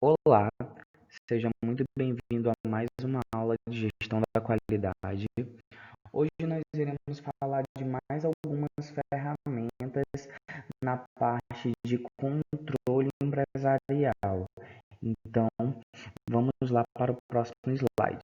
Olá, seja muito bem-vindo a mais uma aula de gestão da qualidade. Hoje nós iremos falar de mais algumas ferramentas na parte de controle empresarial. Então, vamos lá para o próximo slide.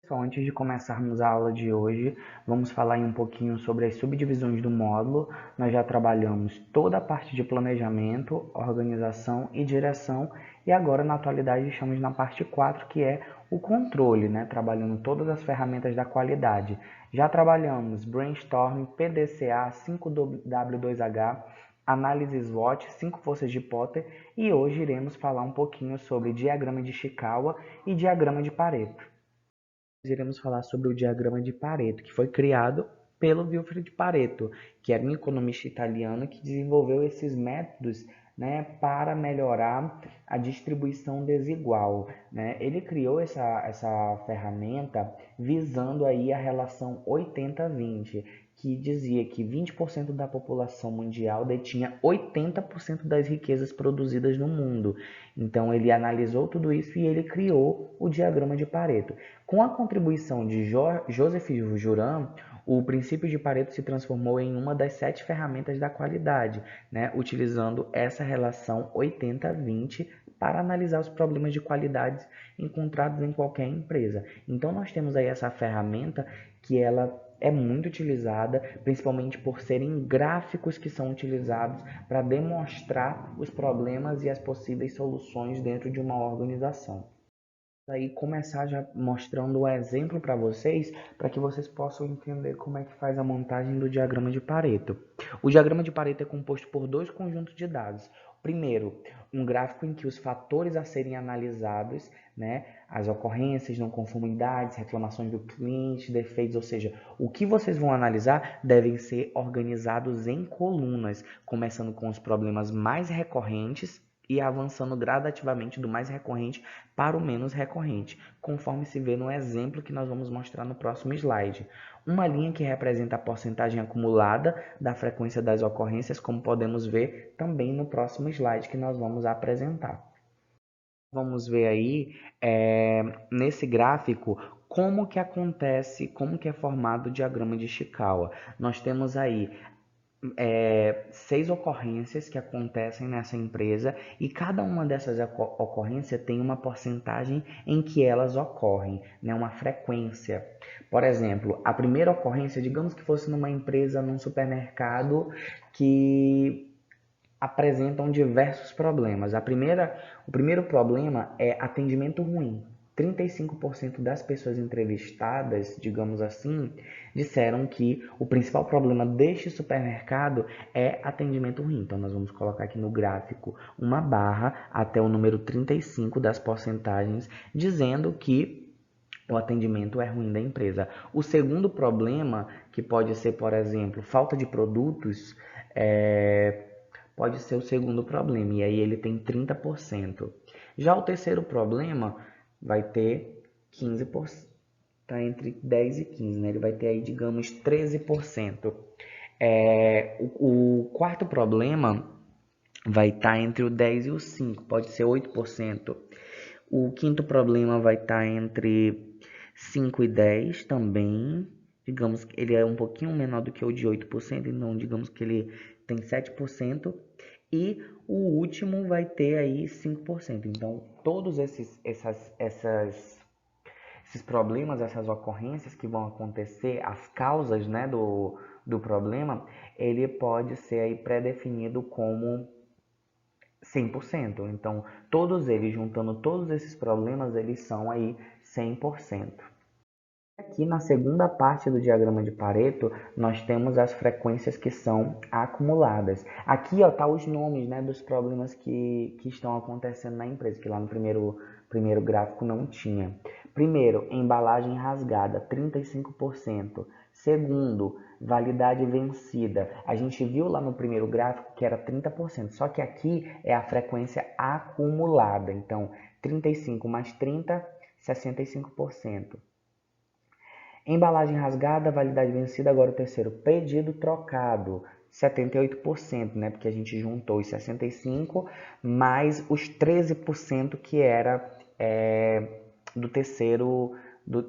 Só antes de começarmos a aula de hoje, vamos falar um pouquinho sobre as subdivisões do módulo. Nós já trabalhamos toda a parte de planejamento, organização e direção, e agora na atualidade estamos na parte 4, que é o controle, né? Trabalhando todas as ferramentas da qualidade. Já trabalhamos Brainstorm, PDCA, 5W2H, análise SWOT, 5 forças de Potter, e hoje iremos falar um pouquinho sobre diagrama de Chikawa e diagrama de Pareto. Iremos falar sobre o diagrama de Pareto, que foi criado pelo Wilfred Pareto, que era um economista italiano que desenvolveu esses métodos, né, para melhorar a distribuição desigual, né? Ele criou essa ferramenta visando aí a relação 80-20, que dizia que 20% da população mundial detinha 80% das riquezas produzidas no mundo. Então ele analisou tudo isso e ele criou o diagrama de Pareto. Com a contribuição de Joseph Juran, o princípio de Pareto se transformou em uma das 7 ferramentas da qualidade, né, utilizando essa relação 80-20 para analisar os problemas de qualidade encontrados em qualquer empresa. Então nós temos aí essa ferramenta que ela é muito utilizada, principalmente por serem gráficos que são utilizados para demonstrar os problemas e as possíveis soluções dentro de uma organização. Aí começar já mostrando o exemplo para que vocês possam entender como é que faz a montagem do diagrama de Pareto. O diagrama de Pareto é composto por 2 conjuntos de dados. Primeiro, um gráfico em que os fatores a serem analisados, né, as ocorrências, não conformidades, reclamações do cliente, defeitos, ou seja, o que vocês vão analisar devem ser organizados em colunas, começando com os problemas mais recorrentes e avançando gradativamente do mais recorrente para o menos recorrente, conforme se vê no exemplo que nós vamos mostrar no próximo slide. Uma linha que representa a porcentagem acumulada da frequência das ocorrências, como podemos ver também no próximo slide que nós vamos apresentar. Vamos ver aí, nesse gráfico, como que acontece, como que é formado o diagrama de Chikawa. Nós temos aí 6 ocorrências que acontecem nessa empresa e cada uma dessas ocorrências tem uma porcentagem em que elas ocorrem, né, uma frequência. Por exemplo, a primeira ocorrência, digamos que fosse numa empresa, num supermercado que apresentam diversos problemas. O primeiro problema é atendimento ruim. 35% das pessoas entrevistadas, digamos assim, disseram que o principal problema deste supermercado é atendimento ruim. Então, nós vamos colocar aqui no gráfico uma barra até o número 35 das porcentagens, dizendo que o atendimento é ruim da empresa. O segundo problema, que pode ser, por exemplo, falta de produtos, pode ser o segundo problema, e aí ele tem 30%. Já o terceiro problema vai ter 15%, está entre 10 e 15, né? Ele vai ter aí, digamos, 13%. O quarto problema vai estar entre o 10 e o 5, pode ser 8%. O quinto problema vai estar entre 5 e 10 também. Digamos que ele é um pouquinho menor do que o de 8%, então digamos que ele tem 7%. E o último vai ter aí 5%. Então, todos esses problemas, essas ocorrências que vão acontecer, as causas, né, do problema, ele pode ser aí pré-definido como 100%. Então, todos eles, juntando todos esses problemas, eles são aí 100%. Aqui na segunda parte do diagrama de Pareto, nós temos as frequências que são acumuladas. Aqui está os nomes, né, dos problemas que estão acontecendo na empresa, que lá no primeiro gráfico não tinha. Primeiro, embalagem rasgada, 35%. Segundo, validade vencida. A gente viu lá no primeiro gráfico que era 30%, só que aqui é a frequência acumulada. Então, 35 mais 30, 65%. Embalagem rasgada, validade vencida. Agora o terceiro, pedido trocado, 78%, né? Porque a gente juntou os 65% mais os 13% que era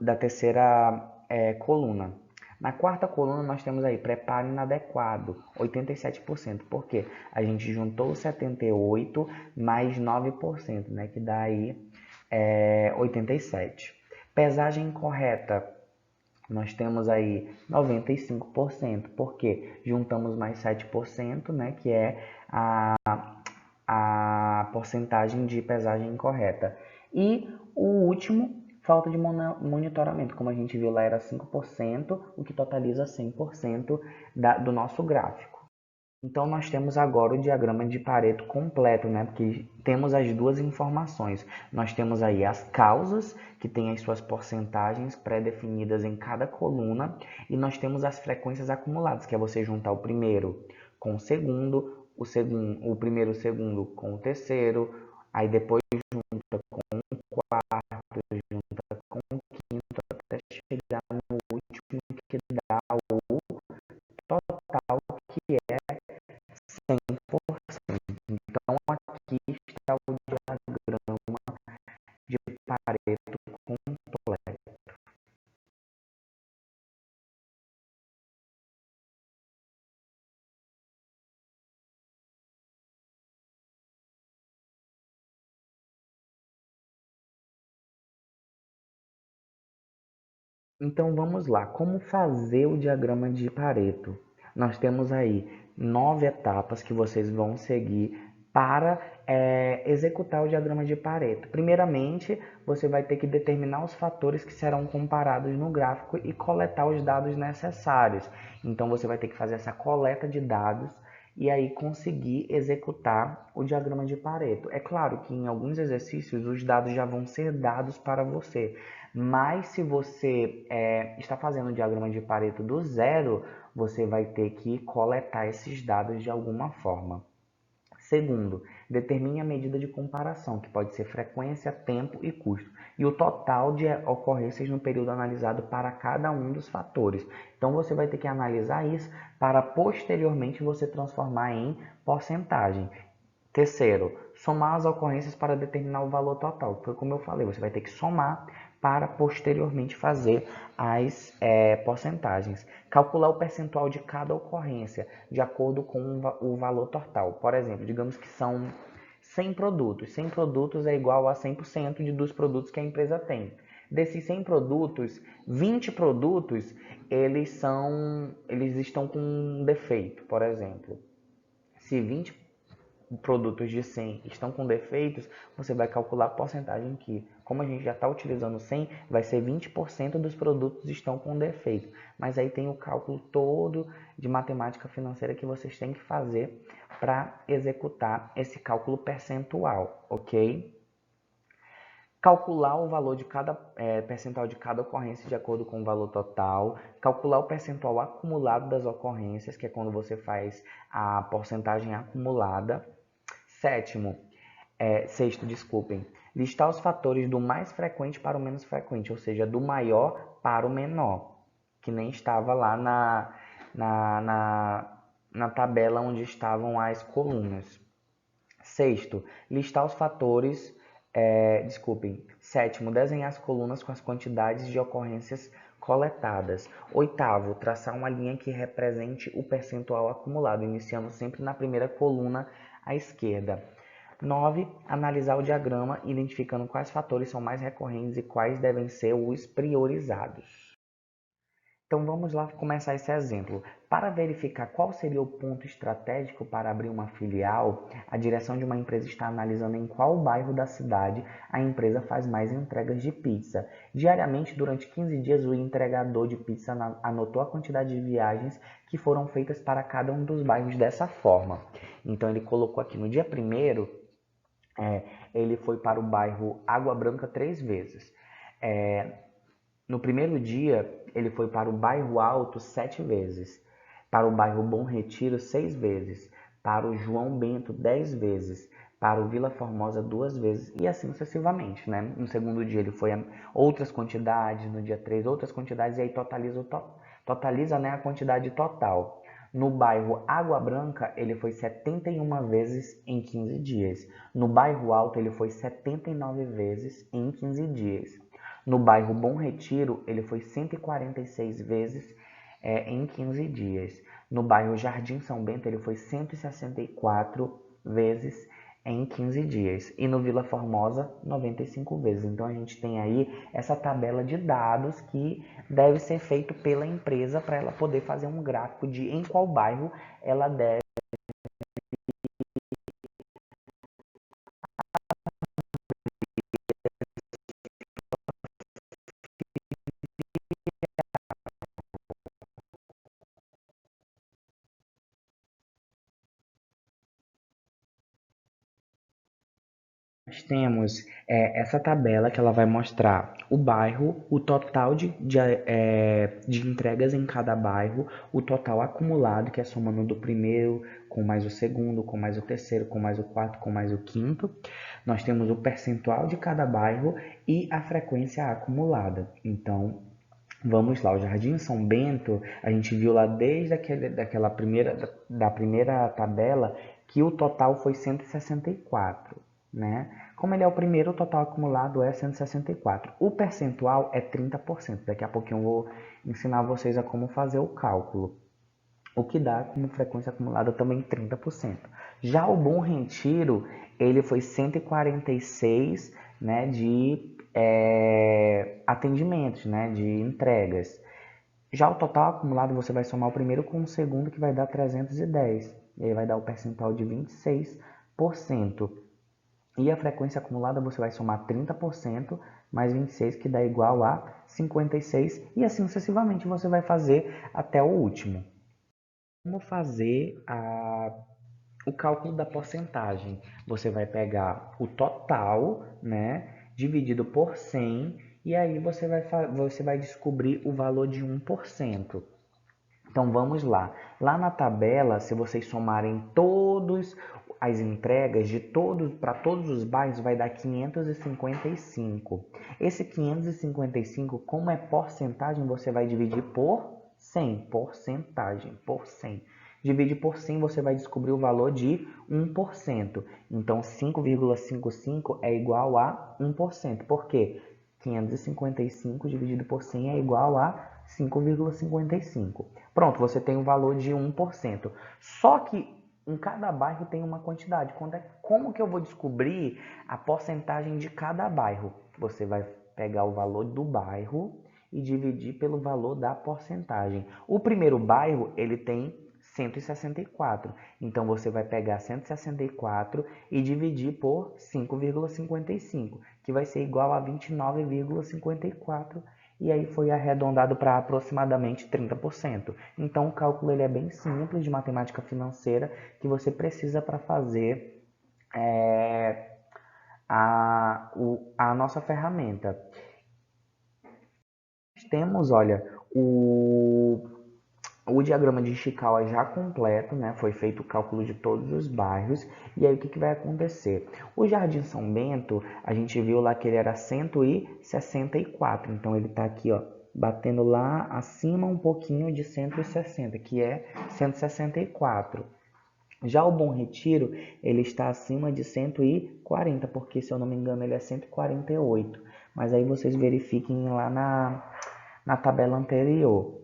da terceira coluna. Na quarta coluna nós temos aí preparo inadequado, 87%. Por quê? A gente juntou 78% mais 9%, né? Que dá aí 87%. Pesagem incorreta, nós temos aí 95%, porque juntamos mais 7%, né, que é a porcentagem de pesagem incorreta. E o último, falta de monitoramento. Como a gente viu lá, era 5%, o que totaliza 100% do nosso gráfico. Então, nós temos agora o diagrama de Pareto completo, né? Porque temos as duas informações. Nós temos aí as causas, que têm as suas porcentagens pré-definidas em cada coluna, e nós temos as frequências acumuladas, que é você juntar o primeiro com o primeiro e o segundo com o terceiro, aí depois junta com o quarto, junta com o quinto, até chegar no último, que dá o total, que é 100%. Então, aqui está o diagrama de Pareto completo. Então, vamos lá. Como fazer o diagrama de Pareto? Nós temos aí 9 etapas que vocês vão seguir para executar o diagrama de Pareto. Primeiramente, você vai ter que determinar os fatores que serão comparados no gráfico e coletar os dados necessários. Então, você vai ter que fazer essa coleta de dados e aí conseguir executar o diagrama de Pareto. É claro que em alguns exercícios os dados já vão ser dados para você, mas se você está fazendo o diagrama de Pareto do zero, você vai ter que coletar esses dados de alguma forma. Segundo, determine a medida de comparação, que pode ser frequência, tempo e custo, e o total de ocorrências no período analisado para cada um dos fatores. Então, você vai ter que analisar isso para posteriormente você transformar em porcentagem. Terceiro, somar as ocorrências para determinar o valor total. Foi como eu falei, você vai ter que somar para posteriormente fazer as porcentagens. Calcular o percentual de cada ocorrência de acordo com o valor total. Por exemplo, digamos que são 100 produtos. 100 produtos é igual a 100% dos produtos que a empresa tem. Desses 100 produtos, 20 produtos eles estão com um defeito, por exemplo. Se 20 produtos de 100 estão com defeitos, você vai calcular a porcentagem que, como a gente já está utilizando 100, vai ser 20% dos produtos estão com defeito. Mas aí tem o cálculo todo de matemática financeira que vocês têm que fazer para executar esse cálculo percentual, ok? Calcular o valor de cada percentual de cada ocorrência de acordo com o valor total, calcular o percentual acumulado das ocorrências, que é quando você faz a porcentagem acumulada. Sexto, desculpem, listar os fatores do mais frequente para o menos frequente, ou seja, do maior para o menor, que nem estava lá na tabela onde estavam as colunas. Sexto, listar os fatores, Sétimo, desenhar as colunas com as quantidades de ocorrências coletadas. Oitavo, traçar uma linha que represente o percentual acumulado, iniciando sempre na primeira coluna à esquerda. 9. Analisar o diagrama, identificando quais fatores são mais recorrentes e quais devem ser os priorizados. Então vamos lá começar esse exemplo. Para verificar qual seria o ponto estratégico para abrir uma filial, a direção de uma empresa está analisando em qual bairro da cidade a empresa faz mais entregas de pizza. Diariamente, durante 15 dias, o entregador de pizza anotou a quantidade de viagens que foram feitas para cada um dos bairros dessa forma. Então ele colocou aqui no dia 1º, ele foi para o bairro Água Branca 3 vezes. No primeiro dia, ele foi para o Bairro Alto 7 vezes, para o Bairro Bom Retiro 6 vezes, para o João Bento 10 vezes, para o Vila Formosa 2 vezes e assim sucessivamente, né? No segundo dia ele foi a outras quantidades, no dia 3 outras quantidades e aí totaliza, né, a quantidade total. No bairro Água Branca, ele foi 71 vezes em 15 dias. No bairro Alto, ele foi 79 vezes em 15 dias. No bairro Bom Retiro, ele foi 146 vezes em 15 dias. No bairro Jardim São Bento, ele foi 164 vezes em 15 dias. E no Vila Formosa, 95 vezes. Então, a gente tem aí essa tabela de dados que deve ser feito pela empresa para ela poder fazer um gráfico de em qual bairro ela deve. Nós temos essa tabela que ela vai mostrar o bairro, o total de entregas em cada bairro, o total acumulado, que é somando do primeiro com mais o segundo, com mais o terceiro, com mais o quarto, com mais o quinto. Nós temos o percentual de cada bairro e a frequência acumulada. Então, vamos lá, o Jardim São Bento, a gente viu lá desde da primeira tabela que o total foi 164, né? Como ele é o primeiro, o total acumulado é 164. O percentual é 30%. Daqui a pouquinho eu vou ensinar vocês a como fazer o cálculo. O que dá como frequência acumulada também 30%. Já o Bom Retiro, ele foi 146, né, de atendimentos, né, de entregas. Já o total acumulado, você vai somar o primeiro com o segundo, que vai dar 310. E aí vai dar o percentual de 26%. E a frequência acumulada, você vai somar 30% mais 26, que dá igual a 56. E assim sucessivamente você vai fazer até o último. Como fazer o cálculo da porcentagem? Você vai pegar o total, né, dividido por 100, e aí você vai descobrir o valor de 1%. Então vamos lá. Lá na tabela, se vocês somarem todas as entregas de para todos os bairros, vai dar 555. Esse 555, como é porcentagem, você vai dividir por 100. Porcentagem, por 100. Divide por 100, você vai descobrir o valor de 1%. Então, 5,55 é igual a 1%. Por quê? 555 dividido por 100 é igual a 5,55. Pronto, você tem um valor de 1%. Só que em cada bairro tem uma quantidade. Como que eu vou descobrir a porcentagem de cada bairro? Você vai pegar o valor do bairro e dividir pelo valor da porcentagem. O primeiro bairro, ele tem 164. Então, você vai pegar 164 e dividir por 5,55, que vai ser igual a 29,54. E aí foi arredondado para aproximadamente 30%. Então, o cálculo ele é bem simples de matemática financeira que você precisa para fazer a nossa ferramenta. Temos, olha, o diagrama de Ishikawa já completo, né? Foi feito o cálculo de todos os bairros. E aí o que vai acontecer? O Jardim São Bento, a gente viu lá que ele era 164. Então ele está aqui, ó, batendo lá acima um pouquinho de 160, que é 164. Já o Bom Retiro, ele está acima de 140, porque se eu não me engano ele é 148. Mas aí vocês verifiquem lá na tabela anterior.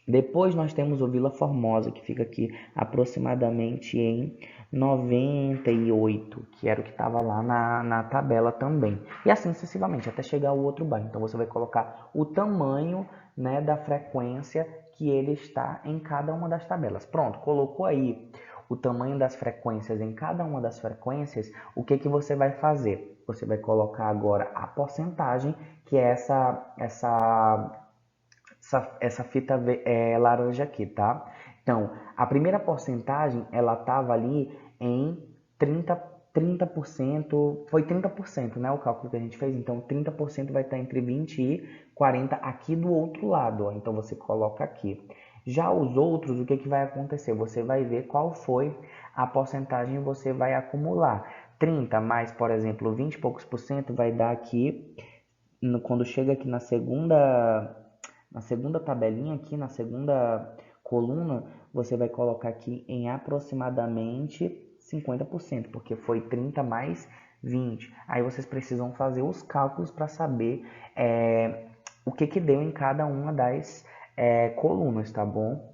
Depois nós temos o Vila Formosa, que fica aqui aproximadamente em 98, que era o que estava lá na tabela também. E assim sucessivamente, até chegar ao outro bairro. Então você vai colocar o tamanho, né, da frequência que ele está em cada uma das tabelas. Pronto, colocou aí o tamanho das frequências em cada uma das frequências, o que você vai fazer? Você vai colocar agora a porcentagem, que é essa fita laranja aqui, tá? Então, a primeira porcentagem, ela tava ali em 30%, foi 30%, né, o cálculo que a gente fez. Então, 30% vai estar entre 20 e 40 aqui do outro lado, ó. Então, você coloca aqui. Já os outros, o que vai acontecer? Você vai ver qual foi a porcentagem que você vai acumular. 30 mais, por exemplo, 20 e poucos por cento vai dar aqui, quando chega aqui na segunda tabelinha aqui, na segunda coluna, você vai colocar aqui em aproximadamente 50%, porque foi 30 mais 20. Aí vocês precisam fazer os cálculos para saber o que deu em cada uma das colunas, tá bom?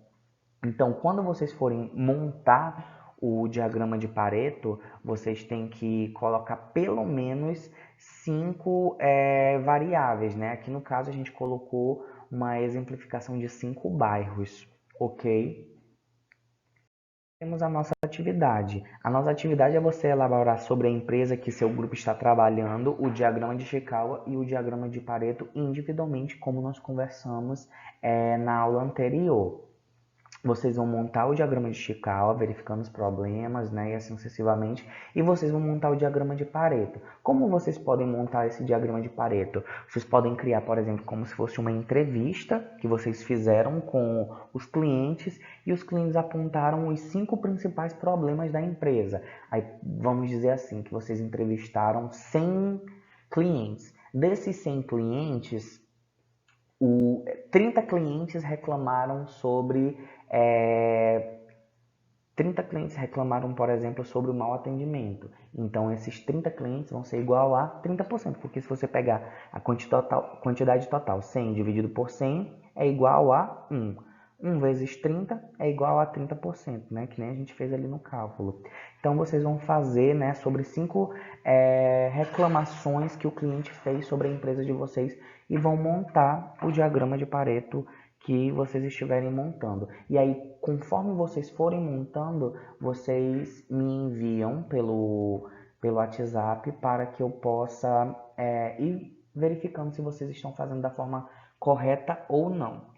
Então, quando vocês forem montar o diagrama de Pareto, vocês têm que colocar pelo menos 5 variáveis, né? Aqui no caso a gente colocou uma exemplificação de 5 bairros, ok? Temos a nossa atividade. A nossa atividade é você elaborar sobre a empresa que seu grupo está trabalhando, o diagrama de Chikawa e o diagrama de Pareto individualmente, como nós conversamos na aula anterior. Vocês vão montar o diagrama de Chikawa, verificando os problemas, né, e assim sucessivamente, e vocês vão montar o diagrama de Pareto. Como vocês podem montar esse diagrama de Pareto? Vocês podem criar, por exemplo, como se fosse uma entrevista que vocês fizeram com os clientes e os clientes apontaram os 5 principais problemas da empresa. Aí vamos dizer assim, que vocês entrevistaram 100 clientes. Desses 100 clientes, 30 clientes reclamaram sobre 30 clientes reclamaram, por exemplo, sobre o mau atendimento. Então, esses 30 clientes vão ser igual a 30%, porque se você pegar a quantidade total, 100 dividido por 100, é igual a 1. 1 vezes 30 é igual a 30%, né? Que nem a gente fez ali no cálculo. Então, vocês vão fazer, né, sobre 5 reclamações que o cliente fez sobre a empresa de vocês e vão montar o diagrama de Pareto que vocês estiverem montando. E aí, conforme vocês forem montando, vocês me enviam pelo WhatsApp para que eu possa ir verificando se vocês estão fazendo da forma correta ou não.